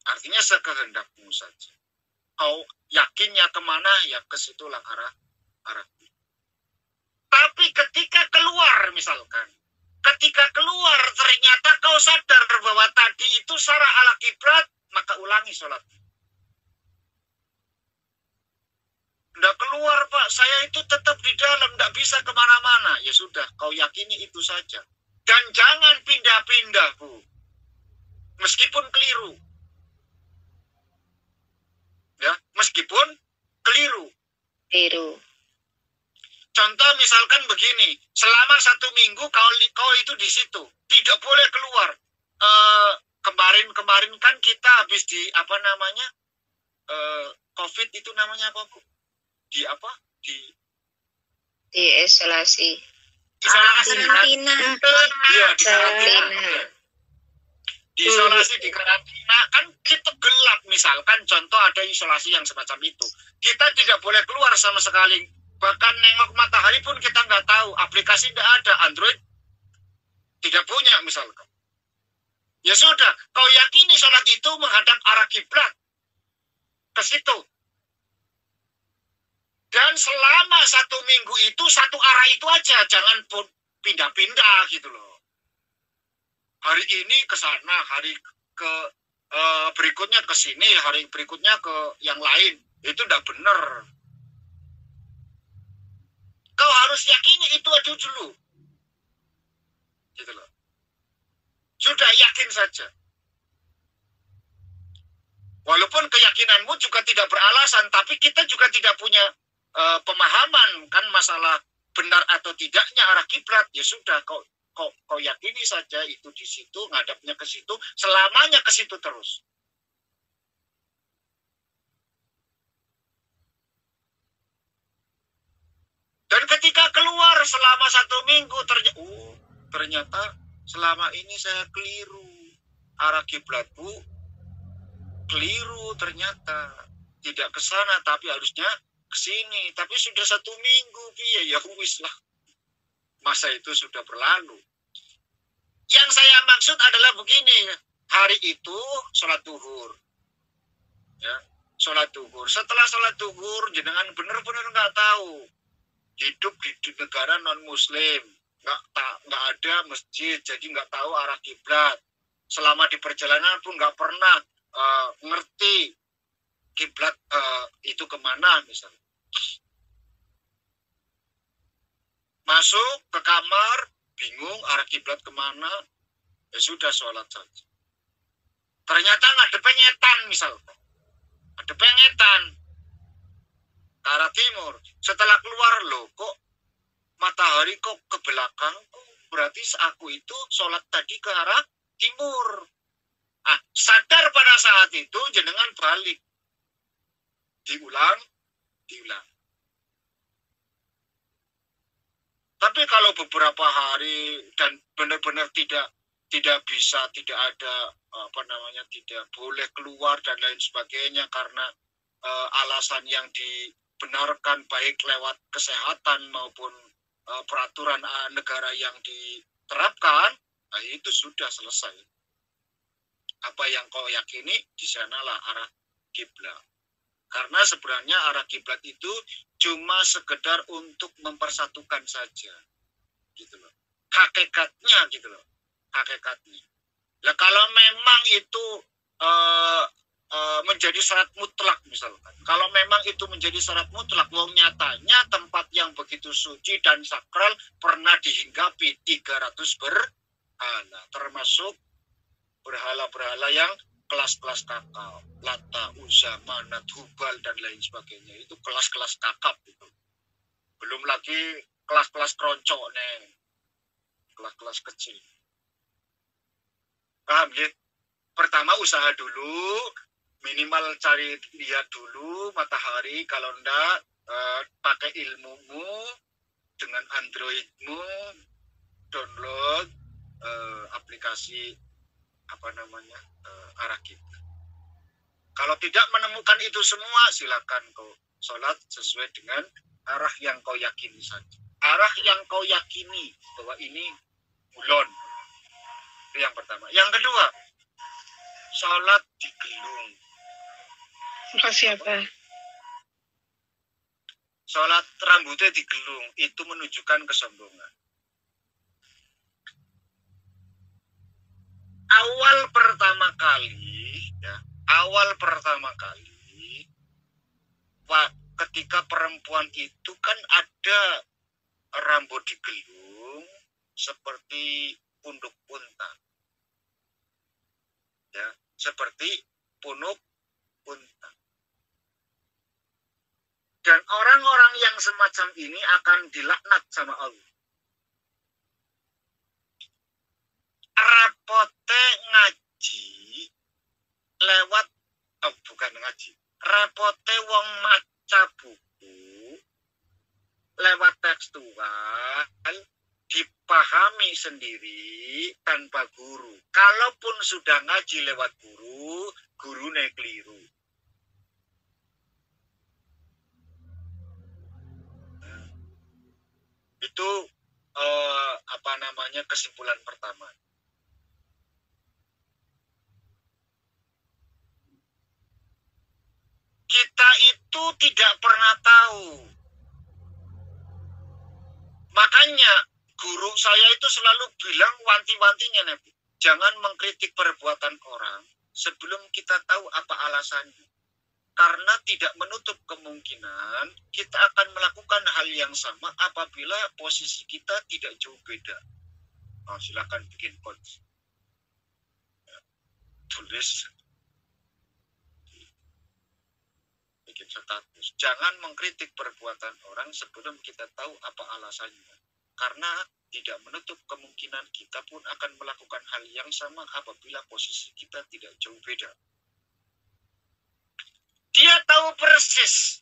Artinya sekehendakmu saja. Kau yakinnya kemana, ya kesitulah arah. Tapi ketika keluar misalkan, ketika keluar ternyata kau sadar bahwa tadi itu arah ala kiblat, maka ulangi sholat. Nggak keluar, Pak, saya itu tetap di dalam, nggak bisa kemana-mana. Ya sudah, kau yakini itu saja. Dan jangan pindah-pindah, Bu. Meskipun keliru. Ya, meskipun keliru. Contoh misalkan begini, selama 1 minggu kau itu di situ, tidak boleh keluar. Kemarin kan kita habis di COVID itu namanya apa, Bu? Di isolasi. Karantina. Iya, di karantina. Diisolasi di karantina kan kita gelap, misalkan contoh ada isolasi yang semacam itu. Kita tidak boleh keluar sama sekali. Bahkan nengok matahari pun kita nggak tahu. Aplikasi tidak ada, Android tidak punya misalkan. Ya sudah, kau yakini sholat itu menghadap arah kiblat ke situ. Dan selama 1 minggu itu satu arah itu aja, jangan pindah-pindah gitu loh. Hari ini ke sana, hari berikutnya ke sini, hari berikutnya ke yang lain. Itu tidak benar. Kau harus yakini itu aja dulu. Gitu loh. Sudah yakin saja. Walaupun keyakinanmu juga tidak beralasan, tapi kita juga tidak punya pemahaman kan masalah benar atau tidaknya arah kiblat. Ya sudah, kau yakini saja itu di situ, ngadapnya ke situ, selamanya ke situ terus. keluar selama 1 minggu, ternyata selama ini saya keliru. Arah kiblatku keliru ternyata. Tidak ke sana, tapi harusnya ke sini. Tapi sudah 1 minggu, ya wis lah. Masa itu sudah berlalu. Yang saya maksud adalah begini, hari itu sholat duhur. Ya, sholat duhur. Setelah sholat duhur, jenengan benar-benar nggak tahu. Hidup di negara non-muslim. Nggak ada masjid, jadi nggak tahu arah kiblat. Selama di perjalanan pun nggak pernah ngerti kiblat itu kemana misalnya. Masuk ke kamar, bingung arah kiblat kemana, ya sudah sholat saja. Ternyata ada penyetan misalnya. Ada penyetan ke arah timur. Setelah keluar, loh kok matahari kok ke belakangku, berarti aku itu sholat tadi ke arah timur. Sadar pada saat itu jenengan balik. Diulang. Tapi kalau beberapa hari dan benar-benar tidak bisa, tidak ada tidak boleh keluar dan lain sebagainya karena alasan yang dibenarkan baik lewat kesehatan maupun peraturan negara yang diterapkan, itu sudah selesai. Apa yang kau yakini, di sanalah arah kiblat. Karena sebenarnya arah kiblat itu cuma sekedar untuk mempersatukan saja, gitu loh. Hakikatnya, gitu loh. Hakikatnya. Nah, kalau memang itu menjadi syarat mutlak misalkan. Kalau memang itu menjadi syarat mutlak, wong nyatanya tempat yang begitu suci dan sakral pernah dihinggapi 300 berhala, termasuk berhala-berhala yang kelas-kelas kakap, Lata, Uzza, Manat, Hubal, dan lain sebagainya. Itu kelas-kelas kakap itu. Belum lagi kelas-kelas keroncok, kelas-kelas kecil. Paham ya? Pertama usaha dulu, minimal cari lihat dulu matahari, kalau enggak pakai ilmumu dengan Androidmu, download aplikasi arah kiblat. Kalau tidak menemukan itu semua, silakan kau sholat sesuai dengan arah yang kau yakini saja. Arah yang kau yakini bahwa ini bulan. Itu yang pertama. Yang kedua, sholat di gelung. Siapa? Sholat rambutnya di gelung, itu menunjukkan kesombongan. Awal pertama kali, ketika perempuan itu kan ada rambut digelung seperti punduk unta, ya, seperti punuk unta. Dan orang-orang yang semacam ini akan dilaknat sama Allah. Repote ngaji lewat bukan ngaji. Repote wong maca buku lewat tekstual dipahami sendiri tanpa guru. Kalaupun sudah ngaji lewat guru, gurune keliru. Itu kesimpulan pertama. Kita itu tidak pernah tahu. Makanya guru saya itu selalu bilang wanti-wantinya, Nabi, jangan mengkritik perbuatan orang sebelum kita tahu apa alasannya. Karena tidak menutup kemungkinan kita akan melakukan hal yang sama apabila posisi kita tidak jauh beda. Silakan bikin quotes. Tulis. Bikin status. Jangan mengkritik perbuatan orang sebelum kita tahu apa alasannya. Karena tidak menutup kemungkinan kita pun akan melakukan hal yang sama apabila posisi kita tidak jauh beda. Dia tahu persis,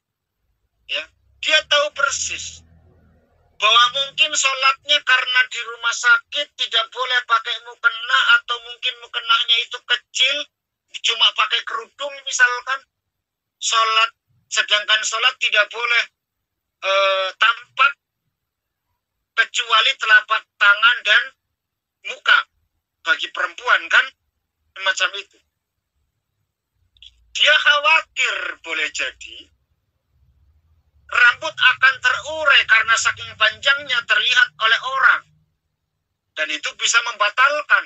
ya, dia tahu persis bahwa mungkin sholatnya karena di rumah sakit tidak boleh pakai mukena, atau mungkin mukenanya itu kecil, cuma pakai kerudung misalkan, sholat, sedangkan sholat tidak boleh tampak kecuali telapak tangan dan muka bagi perempuan, kan semacam itu. Dia khawatir boleh jadi rambut akan terurai karena saking panjangnya terlihat oleh orang, dan itu bisa membatalkan,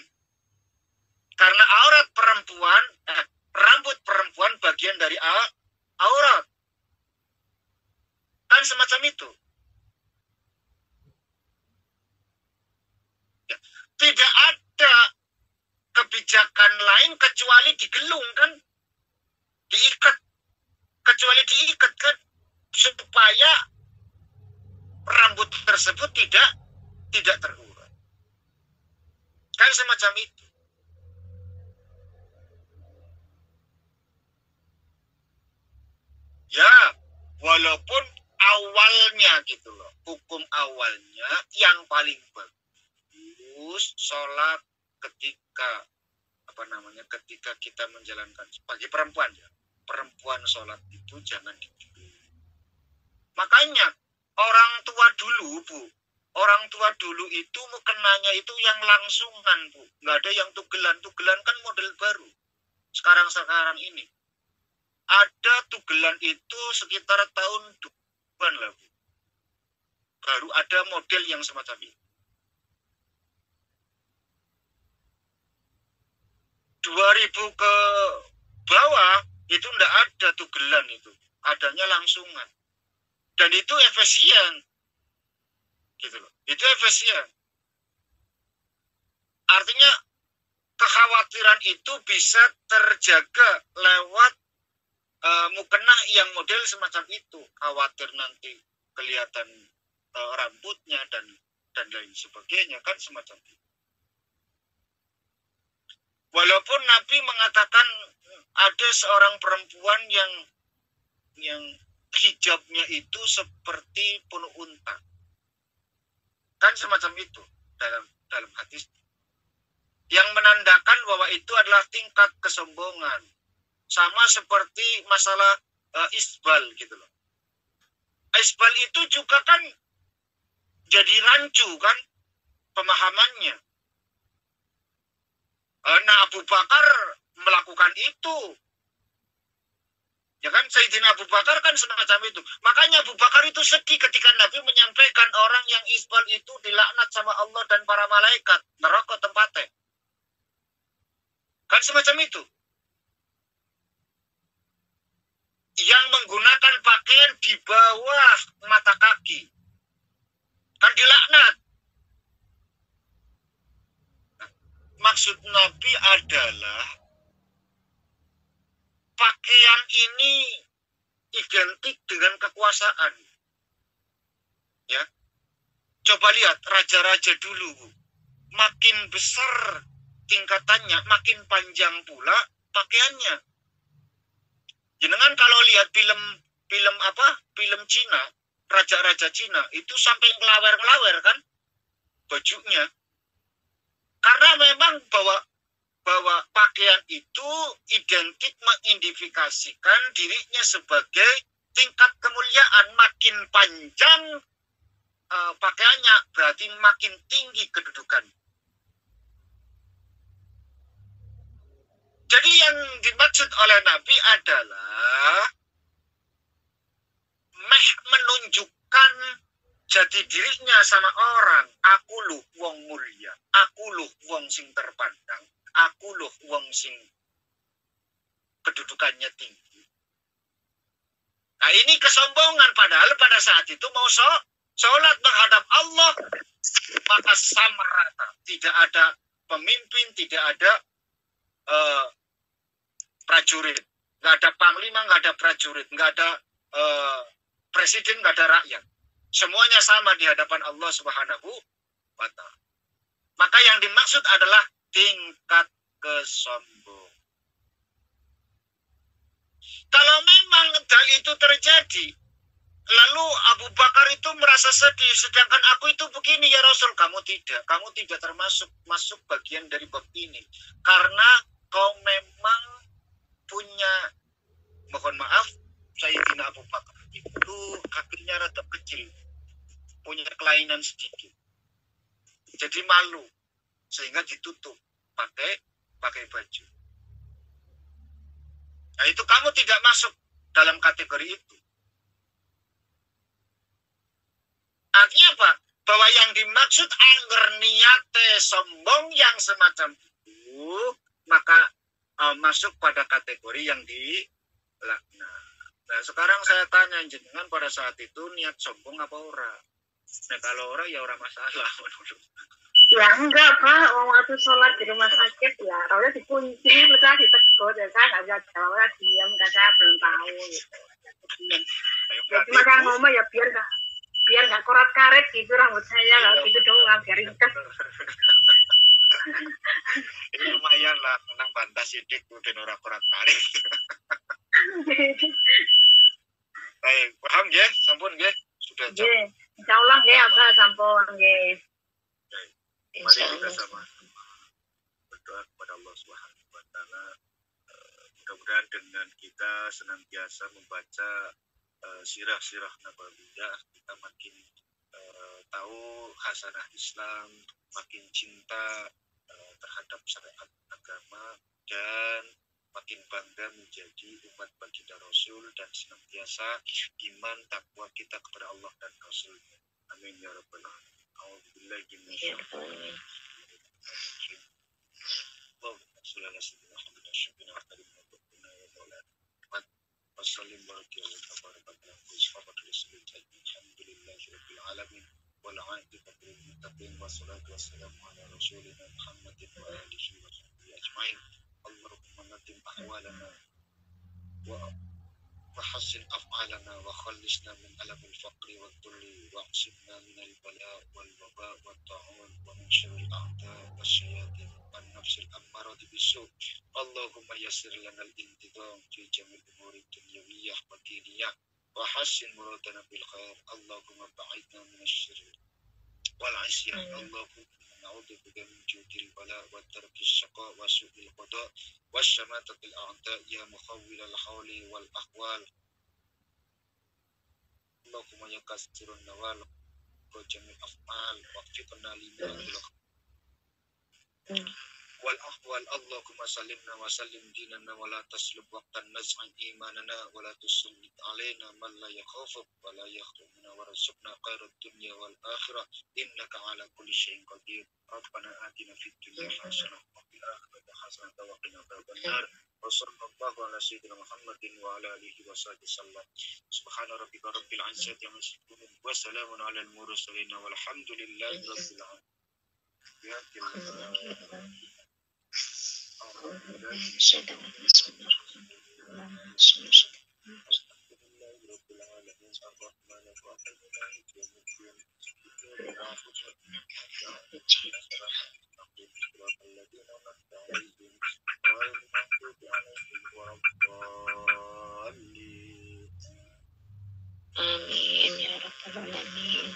karena aurat perempuan, rambut perempuan bagian dari aurat, kan semacam itu. Ya. Tidak ada kebijakan lain kecuali digelung, kan, diikat, kecuali diikat, kan, supaya rambut tersebut tidak terurai, kan semacam itu. Ya, walaupun awalnya gitu loh, hukum awalnya yang paling bagus sholat ketika ketika kita menjalankan bagi perempuan, ya, perempuan sholat itu jangan digelung. Makanya orang tua dulu, Bu, orang tua dulu itu mukenanya itu yang langsungan, Bu, nggak ada yang tugelan kan model baru sekarang ini. Ada tugelan itu sekitar tahun 2000-an lah, Bu. Baru ada model yang semacam ini. 2000 ke bawah itu enggak ada tugelan itu. Adanya langsungan. Dan itu efisien. Gitu loh. Itu efisien. Artinya kekhawatiran itu bisa terjaga lewat mukena yang model semacam itu. Khawatir nanti kelihatan rambutnya dan lain sebagainya, kan semacam itu. Walaupun Nabi mengatakan ada seorang perempuan yang hijabnya itu seperti penuh unta, kan semacam itu dalam hadis, yang menandakan bahwa itu adalah tingkat kesombongan. Sama seperti masalah isbal gitu loh. Isbal itu juga kan jadi rancu, kan, pemahamannya. Nah, Abu Bakar melakukan itu. Ya kan, Sayyidina Abu Bakar kan semacam itu. Makanya Abu Bakar itu sedih ketika Nabi menyampaikan orang yang isbal itu dilaknat sama Allah dan para malaikat, neraka tempatnya. Kan semacam itu. Yang menggunakan pakaian di bawah mata kaki, kan dilaknat. Maksud Nabi adalah pakaian ini identik dengan kekuasaan. Ya, coba lihat raja-raja dulu, makin besar tingkatannya, makin panjang pula pakaiannya. Jenengan kalau lihat film Cina, raja-raja Cina itu sampai ngelawer-ngelawer, kan, bajunya. Karena memang bahwa pakaian itu identik mengidentifikasikan dirinya sebagai tingkat kemuliaan. Makin panjang pakaiannya berarti makin tinggi kedudukan. Jadi yang dimaksud oleh Nabi adalah menunjukkan jati dirinya sama orang. Aku luh wong mulia, aku luh wong sing terpandang, aku luh wong sing kedudukannya tinggi. Nah, ini kesombongan, padahal pada saat itu mau sholat menghadap Allah, maka sama rata. Tidak ada pemimpin, tidak ada prajurit, nggak ada panglima, nggak ada prajurit, nggak ada presiden, nggak ada rakyat. Semuanya sama di hadapan Allah Subhanahu wa Ta'ala. Maka yang dimaksud adalah tingkat kesombongan. Kalau memang hal itu terjadi, Lalu Abu Bakar itu merasa sedih, sedangkan aku itu begini ya Rasul. Kamu tidak masuk bagian dari bab ini, karena kau memang punya, mohon maaf, Sayyidina Abu Bakar itu kakinya rada kecil, punya kelainan sedikit, jadi malu, sehingga ditutup pakai baju. Nah, itu kamu tidak masuk dalam kategori itu. Artinya apa? Bahwa yang dimaksud angger niate sombong yang semacam itu, maka masuk pada kategori yang dilaknat. Nah, sekarang saya tanya jenengan, pada saat itu niat sombong apa ora? Nah, kalau ora ya ora masalah menurut. Ya enggak Pak, waktu sholat di rumah sakit ya, kalau dikunci, betul ditegur, ya saya nggak bisa jawab, diam, kan saya belum tahu gitu. Ya cuma saya ngomong ya biar nggak korat karet gitu rambut saya, kalau gitu doang, biar ringkas. Ini lumayan lah, menang bantah sidik udah ora korat karet. Baik, paham ya, sampun ya, sudah jam. Insya Allah ya, Abah sampun ya. Mari kita sama-sama berdoa kepada Allah Subhanahu wa Ta'ala. Mudah-mudahan dengan kita senantiasa membaca sirah-sirah nabawiyah, kita makin tahu hasanah Islam, makin cinta terhadap syariat agama, dan makin bangga menjadi umat baginda Rasul, dan senantiasa iman takwa kita kepada Allah dan Rasulnya. Amin ya rabbal alamin. A'udzubillahi minasyaitonir rajim. Allahumma shalli ala sayyidina Muhammad wa ala alihi wa sallim alhamdulillahi rabbil alamin wal 'aqibatu lil muttaqin wassalatu wassalamu ala rasulina Muhammadin wa alihi wa sahbihi ajmain. Allahumma nadim ahwalana وحسن أفعالنا وخلصنا من ألم الفقر والذل واعصمنا من البلاء والوباء والطاعون ومن شر الأعداء والشياطين والنفس الأمارة بالسوء. اللهم يسر لنا الانتظام في جميع الأمور الدنيوية والدينية وحسن مرادنا بالخير. اللهم بعدنا من الشر والعصيان. اللهم نعوذ بك من جود البلاء وترك الشقاء وسوء القضاء والشماتة الأعداء يا مخول الحول والأحوال. اللهم يا كثير النوال وجميع الأفعال وفقنا لما والأحوال. اللهم سلمنا وسلم ديننا ولا تسلب وقت النزع إيماننا ولا تسلط علينا من لا يخافك ولا يخافنا وارزقنا خير الدنيا والآخرة إنك على كل شيء قدير. ربنا آتنا في الدنيا حسنة وفي الآخرة حسنة وقنا عذاب النار. وصلى الله على سيدنا محمد وعلى آله وصحبه وسلم. سبحان ربك رب العزة عما يصفون وسلام على المرسلين والحمد لله رب العالمين. Amin ya rabbal alamin.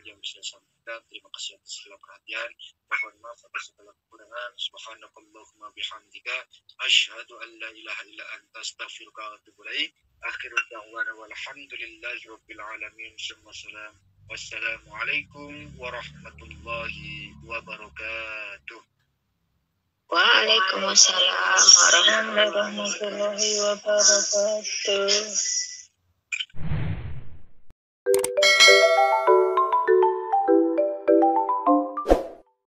Yang bisa sampaikan, terima kasih atas segala perhatian. Mohon maaf atas segala kekurangan. Subhanakallahumma bihamdika asyhadu an la ilaha illa anta astaghfiruka wa atubu ilaik. Akhiru da'wana walhamdulillahi rabbil alamin. Salam. Wassalamualaikum warahmatullahi wabarakatuh. Waalaikumsalam warahmatullahi Warahmatullahi wabarakatuh.